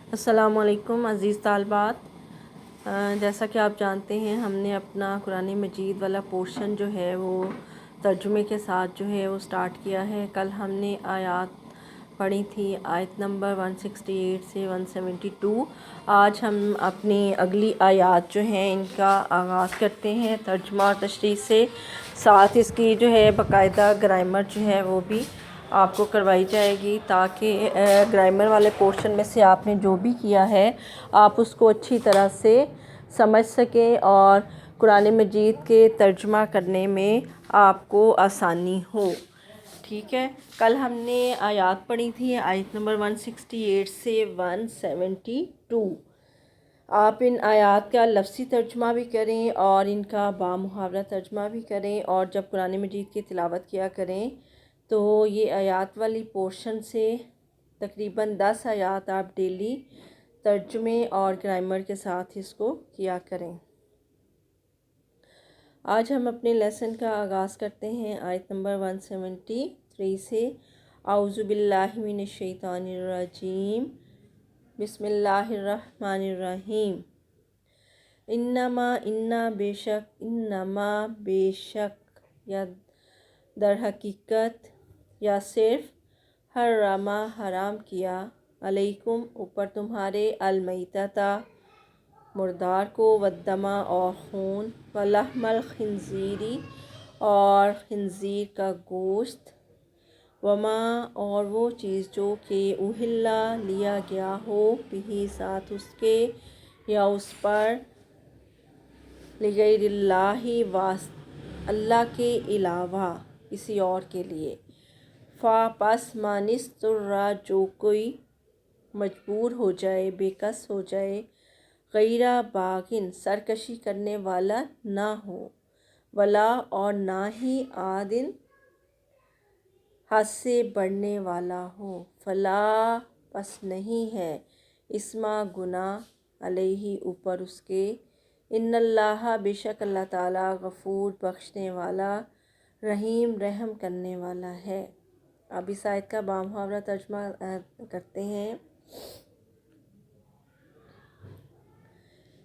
السلام علیکم عزیز طالبات، جیسا کہ آپ جانتے ہیں ہم نے اپنا قرآن مجید والا پورشن جو ہے وہ ترجمے کے ساتھ جو ہے وہ سٹارٹ کیا ہے۔ کل ہم نے آیات پڑھی تھی، آیت نمبر 168 سے 172۔ آج ہم اپنی اگلی آیات جو ہیں ان کا آغاز کرتے ہیں ترجمہ اور تشریح سے، ساتھ اس کی جو ہے باقاعدہ گرامر جو ہے وہ بھی آپ کو کروائی جائے گی، تاکہ گرامر والے پورشن میں سے آپ نے جو بھی کیا ہے آپ اس کو اچھی طرح سے سمجھ سکیں اور قرآن مجید کے ترجمہ کرنے میں آپ کو آسانی ہو۔ ٹھیک ہے، کل ہم نے آیات پڑھی تھی، آیت نمبر 168 سے 172۔ آپ ان آیات کا لفظی ترجمہ بھی کریں اور ان کا بامحاورہ ترجمہ بھی کریں، اور جب قرآن مجید کی تلاوت کیا کریں تو یہ آیات والی پورشن سے تقریباً 10 آیات آپ ڈیلی ترجمے اور گرامر کے ساتھ اس کو کیا کریں۔ آج ہم اپنے لیسن کا آغاز کرتے ہیں آیت نمبر 173 سے۔ اعوذ باللہ من الشیطان الرجیم، بسم اللہ الرحمن الرحیم۔ انما بے شک یا در حقیقت یا صرف حرمہ حرام کیا، علیکم اوپر تمہارے، المیتۃ مردار کو، والدمہ اور خون، ولحم الخنزیری اور خنزیر کا گوشت، وما اور وہ چیز جو کہ اہلا لیا گیا ہو، بھی ساتھ اس کے یا اس پر، لغیر اللہ اللہ کے علاوہ کسی اور کے لیے، پس من اضطر جو کوئی مجبور ہو جائے، بے کس ہو جائے، غیر باغن سرکشی کرنے والا نہ ہو، ولا اور نہ ہی عادن حد سے بڑھنے والا ہو، فلا پس نہیں ہے، اسما گناہ، علیہ اوپر اس کے، ان اللہ بے شک اللہ تعالیٰ، غفور بخشنے والا، رحیم رحم کرنے والا ہے۔ اب اس آیت کا بامحاورہ ترجمہ کرتے ہیں۔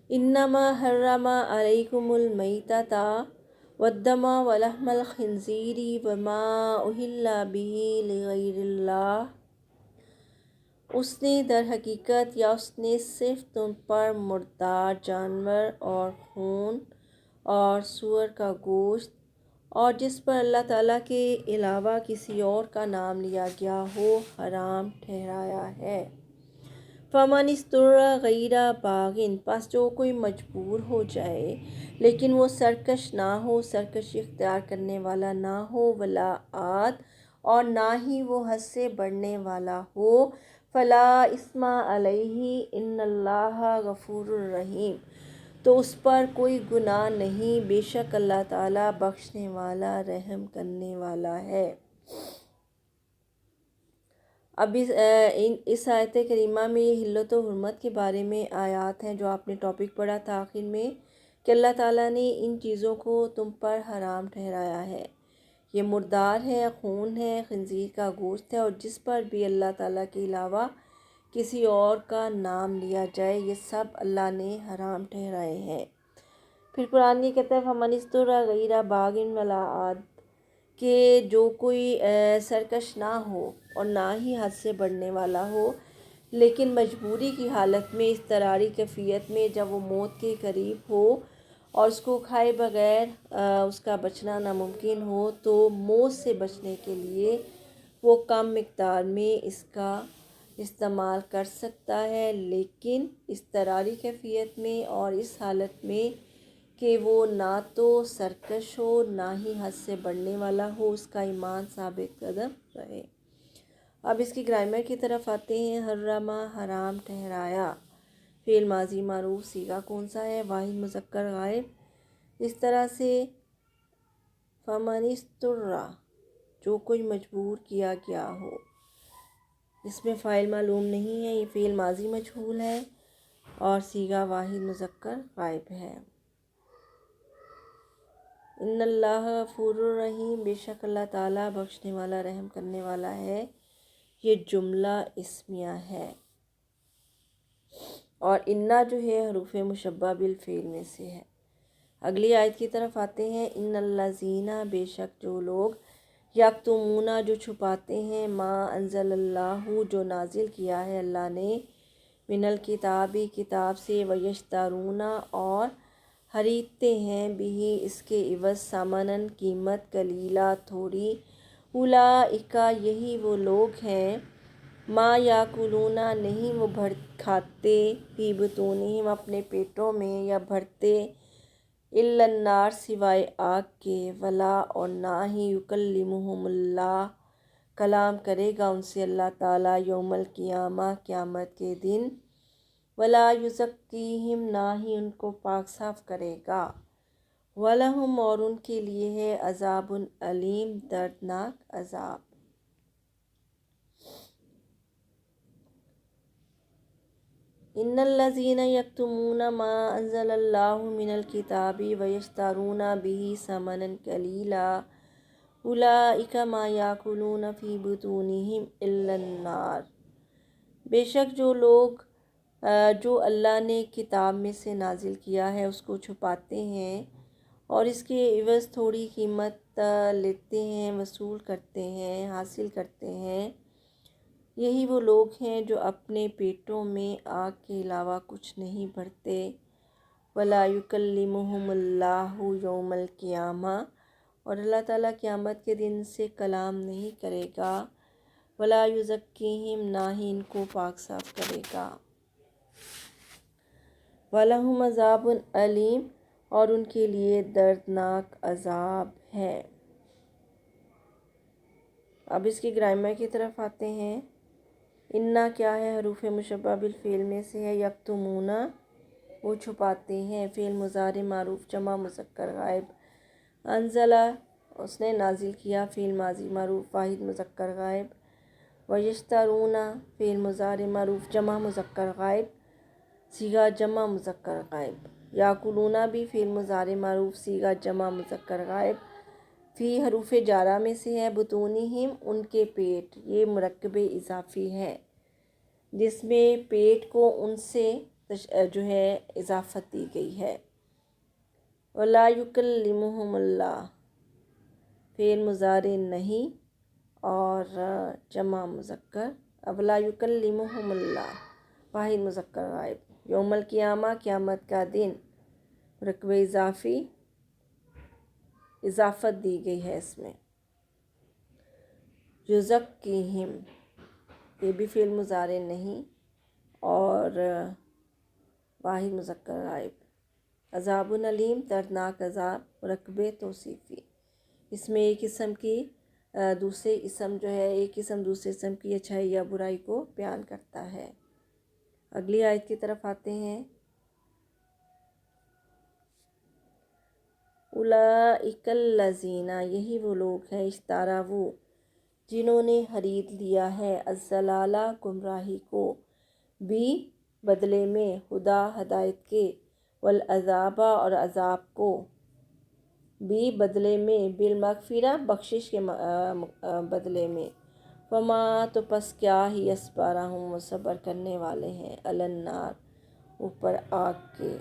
انما حرم علیکم المیتۃ والدم ولحم الخنزیر وما اہل به لغیر اللہ، اس نے در حقیقت یا اس نے صرف تم پر مردار جانور اور خون اور سور کا گوشت اور جس پر اللہ تعالیٰ کے علاوہ کسی اور کا نام لیا گیا ہو حرام ٹھہرایا ہے۔ فمن اضطر غیر باغن پس جو کوئی مجبور ہو جائے لیکن وہ سرکش نہ ہو، سرکشی اختیار کرنے والا نہ ہو، ولا عاد اور نہ ہی وہ حد سے بڑھنے والا ہو، فلا اثم علیہ ان اللہ غفور الرحیم، تو اس پر کوئی گناہ نہیں، بے شک اللہ تعالیٰ بخشنے والا رحم کرنے والا ہے۔ اب اس آیت کریمہ میں حلت و حرمت کے بارے میں آیات ہیں جو آپ نے ٹاپک پڑھا تھا آخر میں، کہ اللہ تعالیٰ نے ان چیزوں کو تم پر حرام ٹھہرایا ہے۔ یہ مردار ہے، خون ہے، خنزیر کا گوشت ہے، اور جس پر بھی اللہ تعالیٰ کے علاوہ کسی اور کا نام لیا جائے، یہ سب اللہ نے حرام ٹھہرائے ہیں۔ پھر قرآن یہ کہتا ہے فمن اضطر غیر باغ ولا عاد، کہ جو کوئی سرکش نہ ہو اور نہ ہی حد سے بڑھنے والا ہو، لیکن مجبوری کی حالت میں، اضطراری کیفیت میں، جب وہ موت کے قریب ہو اور اس کو کھائے بغیر اس کا بچنا ناممکن ہو، تو موت سے بچنے کے لیے وہ کم مقدار میں اس کا استعمال کر سکتا ہے، لیکن اضطراری کیفیت میں اور اس حالت میں کہ وہ نہ تو سرکش ہو نہ ہی حد سے بڑھنے والا ہو، اس کا ایمان ثابت قدم رہے۔ اب اس کی گرامر کی طرف آتے ہیں۔ حرمہ حرام ٹھہرایا، فعل ماضی معروف، صیغہ کون سا ہے؟ واحد مذکر غائب۔ اس طرح سے فمن اضطر جو کوئی مجبور کیا گیا ہو، اس میں فاعل معلوم نہیں ہے، یہ فعل ماضی مجہول ہے اور صیغہ واحد مذکر غائب ہے۔ ان اللہ غفور الرحیم، بے شک اللہ تعالیٰ بخشنے والا رحم کرنے والا ہے۔ یہ جملہ اسمیہ ہے۔ اور انا جو ہے حروف مشبہ بالفعل میں سے ہے۔ اگلی آیت کی طرف آتے ہیں۔ ان الذین، بے شک جو لوگ، یکتمون جو چھپاتے ہیں، ما انزل اللہ جو نازل کیا ہے اللہ نے، من الکتاب کتاب سے، ویشترون اور خریدتے ہیں، بھی اس کے عوض، ثمناً قیمت، قلیلا تھوڑی، اولئک یہی وہ لوگ ہیں، ما یاکلون نہیں وہ کھاتے، فی بطونہم اپنے پیٹوں میں، یا بھرتے، الا النار سوائے آگ کے، ولا اور نہ ہی، یکلمہم اللہ کلام کرے گا ان سے اللہ تعالیٰ، یوم القیامہ قیامت کے دن، ولا یزکیہم نہ ہی ان کو پاک صاف کرے گا، وَلَهُمْ اور ان کے لیے ہے، عذاب علیم دردناک عذاب۔ ان الذین یکتمون ما انزل اللہ من الکتاب ویشترون به ثمنا قلیلا اولئک ما یاکلون فی بطونہم الا النار، بے شک جو لوگ جو اللہ نے کتاب میں سے نازل کیا ہے اس کو چھپاتے ہیں اور اس کے عوض تھوڑی قیمت لیتے ہیں، وصول کرتے ہیں، حاصل کرتے ہیں، یہی وہ لوگ ہیں جو اپنے پیٹوں میں آگ کے علاوہ کچھ نہیں بھرتے، ولا یکلمہم اللہ یوم القیامہ اور اللہ تعالیٰ قیامت کے دن سے کلام نہیں کرے گا، ولا یزکیہم نہ ہی ان کو پاک صاف کرے گا، وَلَهُمْ عَذَابٌ علیم اور ان کے لیے دردناک عذاب ہے۔ اب اس کی گرامر کی طرف آتے ہیں۔ انا کیا ہے؟ حروف مشبہ بالفعل میں سے ہے۔ یکتمون وہ چھپاتے ہیں، فعل مضارع معروف جمع مذکر غائب۔ انزلہ اس نے نازل کیا، فعل ماضی معروف واحد مذکر غائب۔ ویشترون فعل مضارع معروف جمع مذکر غائب، صیغہ جمع مذکر غائب۔ یاکلون بھی فعل مضارع معروف صیغہ جمع مذکر غائب۔ فی حروف جارہ میں سے ہے، بطونہم ان کے پیٹ، یہ مرکب اضافی ہے جس میں پیٹ کو ان سے جو ہے اضافت دی گئی ہے۔ ولا یکلمہم اللہ فعل مضارع نہیں اور جمع مذکر، ولا یکلمہم اللہ واحد مذکر غائب۔ یوم القیامہ قیامت کا دن، مرکب اضافی اضافت دی گئی ہے اس میں۔ یزکیہم یہ بھی فعل مضارع نہیں اور واحد مذکر غائب۔ عذاب علیم دردناک عذاب، مرکب توصیفی، اس میں ایک اسم کی دوسرے اسم جو ہے ایک اسم دوسرے اسم کی اچھائی یا برائی کو بیان کرتا ہے۔ اگلی آیت کی طرف آتے ہیں۔ اولئک الذین یہی وہ لوگ ہیں، اشتروا جنہوں نے خرید لیا ہے، الضلالہ گمراہی کو، بھی بدلے میں، ہدا ہدایت کے، والعذاب اور عذاب کو، بھی بدلے میں، بالمغفرہ بخشش کے بدلے میں، فما تو پس کیا ہی، یصبرون وہ صبر کرنے والے ہیں، علی النار اوپر آگ کے۔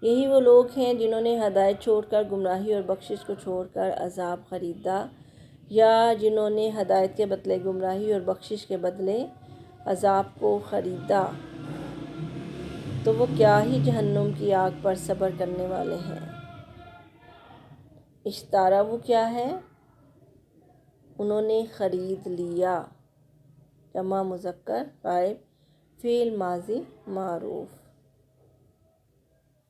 یہی وہ لوگ ہیں جنہوں نے ہدایت چھوڑ کر، گمراہی اور بخشش کو چھوڑ کر عذاب خریدا، یا جنہوں نے ہدایت کے بدلے گمراہی اور بخشش کے بدلے عذاب کو خریدا، تو وہ کیا ہی جہنم کی آگ پر صبر کرنے والے ہیں۔ اشترا وہ کیا ہے؟ انہوں نے خرید لیا، جمع مذکر غائب، فعل ماضی معروف۔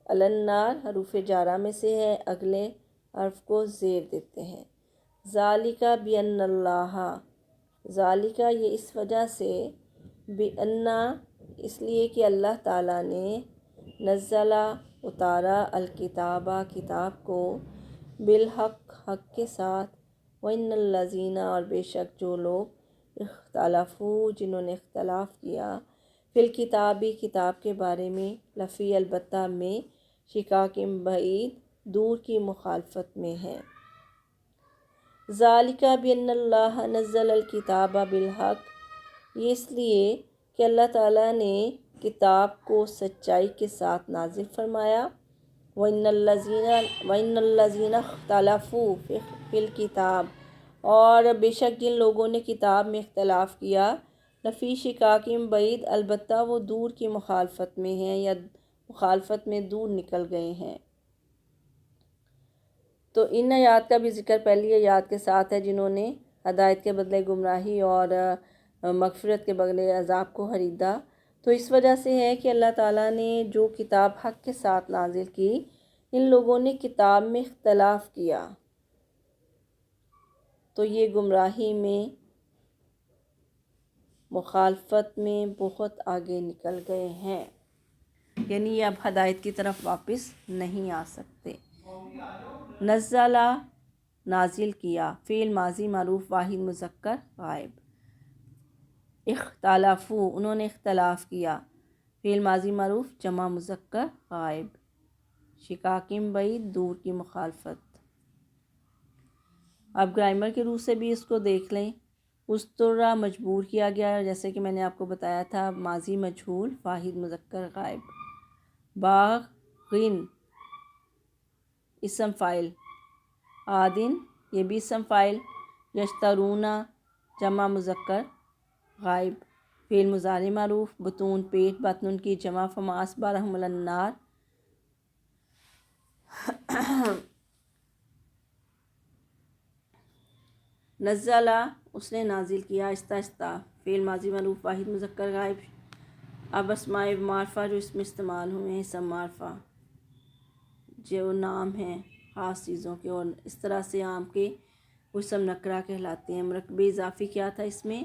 علی النار حروف جارہ میں سے ہے، اگلے حرف کو زیر دیتے ہیں۔ ذالک بأن اللہ، ذالک یہ اس وجہ سے، بأن اس لیے کہ اللہ تعالیٰ نے، نزل اتارا، الکتاب کتاب کو، بالحق حق کے ساتھ، وإن الذین اور بے شک جو لوگ، اختلفوا جنہوں نے اختلاف کیا، فی الکتاب کتاب کے بارے میں، لفی البتہ میں، شقاق بعید دور کی مخالفت میں ہے۔ ذالک بأن اللہ نزل الکتاب بالحق یہ اس لیے کہ اللہ تعالیٰ نے کتاب کو سچائی کے ساتھ نازل فرمایا۔ وَإِنَّ الَّذِينَ اخْتَلَفُوا فِي الْكِتَابِ، اور بے شک جن لوگوں نے کتاب میں اختلاف کیا، لفی شقاق بعید، البتہ وہ دور کی مخالفت میں ہیں یا مخالفت میں دور نکل گئے ہیں۔ تو ان آیات کا بھی ذکر پہلی آیات کے ساتھ ہے، جنہوں نے ہدایت کے بدلے گمراہی اور مغفرت کے بدلے عذاب کو خریدا۔ تو اس وجہ سے ہے کہ اللہ تعالیٰ نے جو کتاب حق کے ساتھ نازل کی، ان لوگوں نے کتاب میں اختلاف کیا تو یہ گمراہی میں، مخالفت میں بہت آگے نکل گئے ہیں، یعنی یہ اب ہدایت کی طرف واپس نہیں آ سکتے۔ نزلہ، نازل کیا، فعل ماضی معروف واحد مذکر غائب۔ اختلافو، انہوں نے اختلاف کیا، فعل ماضی معروف جمع مذکر غائب۔ شقاقم بعید، دور کی مخالفت۔ اب گرامر کے روح سے بھی اس کو دیکھ لیں۔ استرا مجبور کیا گیا، جیسے کہ میں نے آپ کو بتایا تھا، ماضی مجہول واحد مذکر غائب۔ باغن، اسم فاعل۔ آدن، یہ بھی اسم فاعل۔ یشترونا، جمع مذکر غائب۔ فعل مضارع معروف، بطون پیٹ، بطن کی جمع، فما اصبرهم علی النار۔ نزلہ، اس نے نازل کیا، آہستہ آہستہ، فعل ماضی معروف واحد مذکر غائب۔ اب اسماء معرفہ جو اس میں استعمال ہوئے ہیں، اسم معرفہ جو نام ہیں خاص چیزوں کے، اور اس طرح سے عام کے وہ اسم نکرہ کہلاتے ہیں۔ مرکب اضافی کیا تھا اس میں؟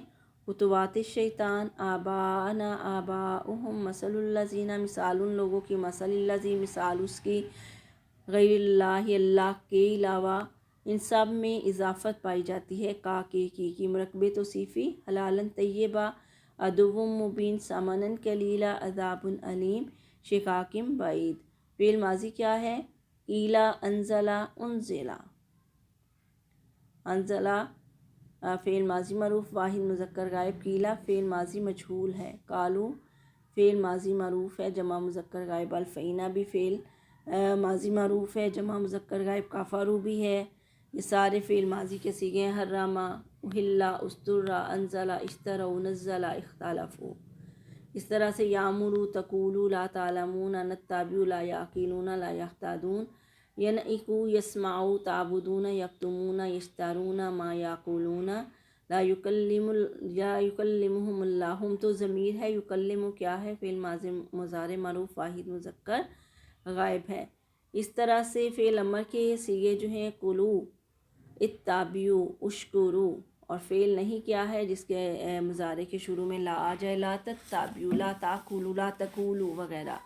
خطوات الشیطان، آباءنا آباؤہم، مثل الذین، مثال ان لوگوں کی، مثل الذی، مثال اس کی، غیر اللہ، اللہ کے علاوہ، ان سب میں اضافت پائی جاتی ہے کا کے کی مرکب توصیفی، حلالاً طیبہ، عدو مبین، ثمناً قلیلا، عذاب علیم، شقاقم بعید۔ فعل ماضی کیا ہے؟ قیلا، انزلہ، انزلہ۔ انزلہ فعل ماضی معروف واحد مذکر غائب، قیلا فعل ماضی مجہول ہے، قالو فعل ماضی معروف ہے جمع مذکر غائب، الفینہ بھی فعل ماضی معروف ہے جمع مذکر غائب، کفروا بھی ہے۔ یہ سارے فعل ماضی کے صیغے ہیں، حرما، احلا، استرا، انزلہ، اشتروا، نزلہ، اختلفوا۔ اس طرح سے یامرو، تقولوا، لا تعلمون، نتبع، لا یعقلون، لا یہتدون، ینعقوا، یسمعوا، تعبدون، یکتمون، یشترون، ما یعقلون، لا یکلمہم اللہ۔ ہم تو ضمیر ہے، یکلم کیا ہے؟ فعل ماضی مضارع معروف واحد مذکر غائب ہے۔ اس طرح سے فعل امر کے صیغے جو ہیں، قلو، اتبعوا، اشکروا، اور فعل نہیں کیا ہے جس کے مضارع کے شروع میں لا آ جائے، لا تتبعوا، لا تاکلوا، لا تقولوا وغیرہ۔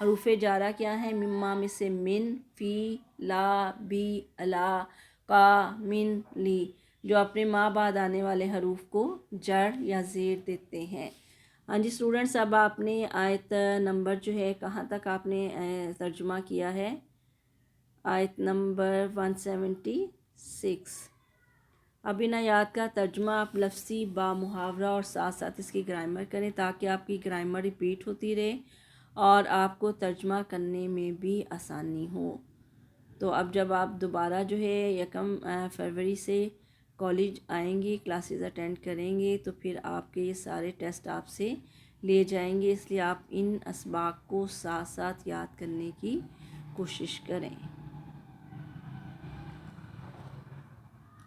حروف جارہ کیا ہیں؟ مما، میں سے، من، فی، لا، بی، الا، کا، من، لی، جو اپنے ما بعد آنے والے حروف کو جڑ یا زیر دیتے ہیں۔ ہاں جی اسٹوڈنٹس، اب آپ نے آیت نمبر جو ہے کہاں تک آپ نے ترجمہ کیا ہے؟ آیت نمبر 176۔ اب ان آیات کا ترجمہ آپ لفظی با محاورہ اور ساتھ ساتھ اس کی گرامر کریں، تاکہ آپ کی گرامر ریپیٹ ہوتی رہے اور آپ کو ترجمہ کرنے میں بھی آسانی ہو۔ تو اب جب آپ دوبارہ جو ہے 1 فروری سے کالج آئیں گے، کلاسز اٹینڈ کریں گے، تو پھر آپ کے یہ سارے ٹیسٹ آپ سے لے جائیں گے، اس لیے آپ ان اسباق کو ساتھ ساتھ یاد کرنے کی کوشش کریں۔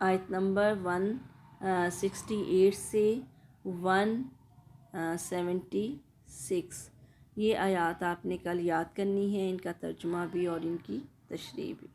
آیت نمبر 168 سے 176، یہ آیات آپ نے کل یاد کرنی ہے، ان کا ترجمہ بھی اور ان کی تشریح بھی۔